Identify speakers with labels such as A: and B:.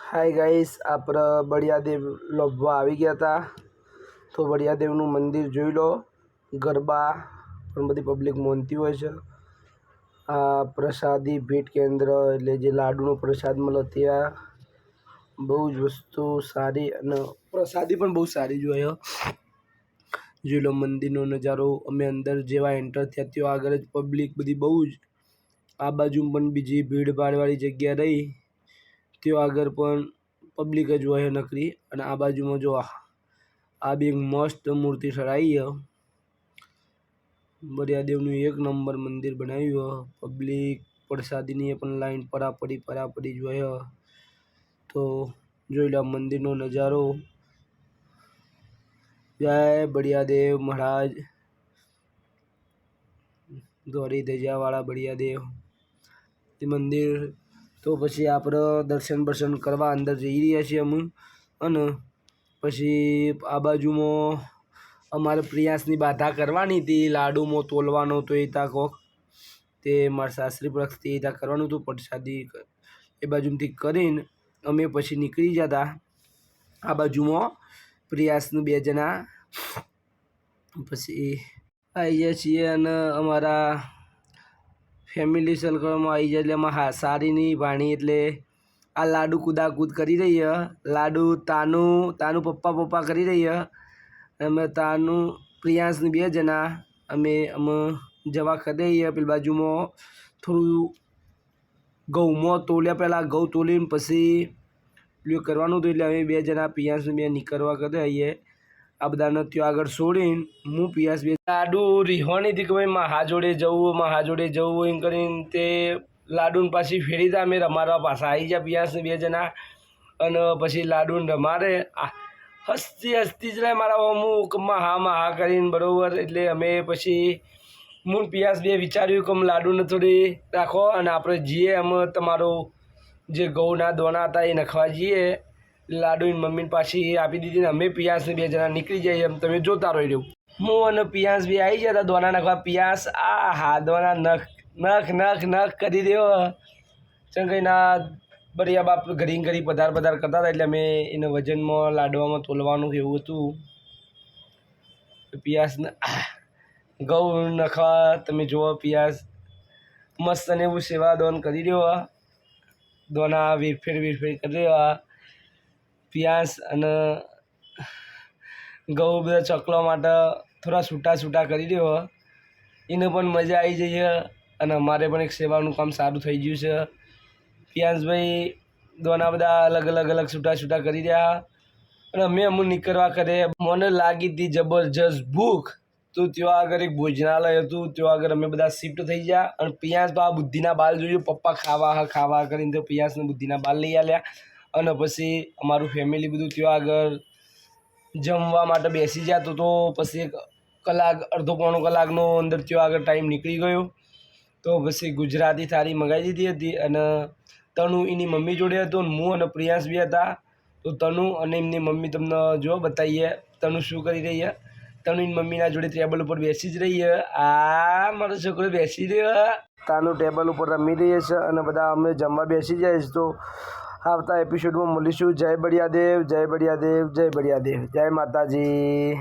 A: Hi guys, આપણે બળિયાદેવ લોભવા આવી ગયા હતા. તો બળિયાદેવનું મંદિર જોઈ લો. ગરબા પણ બધી પબ્લિક મોનતી હોય છે. આ પ્રસાદી ભેટ કેન્દ્ર એટલે જે લાડુનો પ્રસાદ મળે ત્યાં બહુ જ વસ્તુ સારી અને પ્રસાદી પણ બહુ સારી જોઈએ. જોઈ લો મંદિરનો નજારો. અમે અંદર જેવા એન્ટર થયા ત્યાં આગળ જ પબ્લિક બધી બહુ જ, આ બાજુ પણ બીજી ભીડભાડવાળી જગ્યા રહી ત્યાં આગળ પણ પબ્લિક જ હોય નકરી. અને આ બાજુમાં જો આ બી એક મસ્ત મૂર્તિ ચડાવી છે. બળિયાદેવનું એક નંબર મંદિર બનાવ્યું. પબ્લિક પ્રસાદીની પણ લાઈન પરાપડી જોઈએ. તો જોઈ લો મંદિરનો નજારો. જય બળિયાદેવ મહારાજ, દોરી ધજાવાળા બળિયાદેવ મંદિર. તો પછી આપણે દર્શન બર્શન કરવા અંદર જઈ રહ્યા છીએ અમે. અને પછી આ બાજુમાં અમારે પ્રિયાસની બાધા કરવાની હતી, લાડુમાં તોલવાનો હતો એ કોક તે મારા સાસરી પક્ષથી એ કરવાનું હતું. પ્રસાદી એ બાજુથી કરીને અમે પછી નીકળી ગયા હતા. આ બાજુમાં પ્રિયાસનું 2 જણા પછી આવી ગયા છીએ. અને અમારા ફેમિલી સર્કલમાં આવી જાય એટલે એમાં સારીની ભાણી એટલે આ લાડુ કૂદાકૂદ કરી રહી છે. લાડુ તાનું પપ્પા કરી રહી છે. અમે તાનું પ્રિયાંશની 2 જણા અમે જવા ખદેઈએ. પેલી બાજુમાં થોડું ઘઉંમાં તોલ્યા, પહેલાં ઘઉં તોલીને પછી પેલું કરવાનું હતું એટલે અમે 2 જણા પ્રિયાંશને 2 નીકળવા કદાઈએ. આ બધાને ત્યાં આગળ છોડીને હું પિયાસ લાડુ રીહોની હતી કે ભાઈ મહા જોડે જવું એમ કરીને તે લાડુને પાછી ફેરી હતા. અમે રમાડવા પાછા આવી ગયા પિયાસને 2 જણા. અને પછી લાડુને રમાડે હસતી જ રહે મારા અમુક મહા કરીને બરાબર. એટલે અમે પછી હું પિયાસ 2 વિચાર્યું કે લાડુને થોડી રાખો અને આપણે જઈએ એમ તમારો જે ઘઉંના દોણા હતા એ નખવા જઈએ. લાડુની મમ્મીને પાછી આપી દીધી ને અમે પિયાસને 2 જણા નીકળી જઈએ. એમ તમે જોતા રહ્યો. હું અને પિયાસ 2 આવી ગયા હતા દોણા નાખવા. પિયાસ દોણા નખ કરી દેવો. ચમ કઈ ના બરિયા બાપ ઘડી પધાર કરતા હતા એટલે અમે એને વજનમાં લાડવામાં તોલવાનું એવું હતું. પિયાસને ઘઉં નખવા તમે જુઓ. પિયાસ મસ્ત અને એવું સેવા દોન કરી દેવા. દોના વીરફેર કરી દેવા પિયાસ. અને ઘઉં બધા ચકલા માટે થોડા છૂટા કરી દેવા. એને પણ મજા આવી જઈએ. અને અમારે પણ એક સેવાનું કામ સારું થઈ ગયું છે. પિયાંશભાઈ દોના બધા અલગ છૂટા કરી રહ્યા. અને અમે નીકળવા કરે. મને લાગી હતી જબરજસ્ત ભૂખ. તો ત્યાં આગળ એક ભોજનાલય હતું. ત્યાં આગળ અમે બધા શિફ્ટ થઈ ગયા. અને પિયાંશ બા બુદ્ધિના બાલ જોયું. પપ્પા ખાવા કરીને તો પિયાંશને બુદ્ધિના બાલ લઈ આવ્યા. અને પછી અમારું ફેમિલી બધું ત્યાં આગળ જમવા માટે બેસી ગયા. તો પછી એક કલાક અડધો-પોણો કલાકનો અંદર ત્યાં આગળ ટાઈમ નીકળી ગયો. તો પછી ગુજરાતી થાળી મંગાવી દીધી હતી. અને તનુ એની મમ્મી જોડે હતો અને હું અને પ્રિયાંશ બી હતા. તો તનુ અને એમની મમ્મી તમને જો બતાવીએ તનુ શું કરી રહી છે. તનુ એની મમ્મીના જોડે ટેબલ ઉપર બેસી જ રહી છે. મારો છોકરો બેસી રહ્યો. તાનું ટેબલ ઉપર રમી રહી છે. અને બધા અમે જમવા બેસી જાય. તો આવતા એપિસોડમાં મળીશું. જય બળિયાદેવ, જય માતાજી.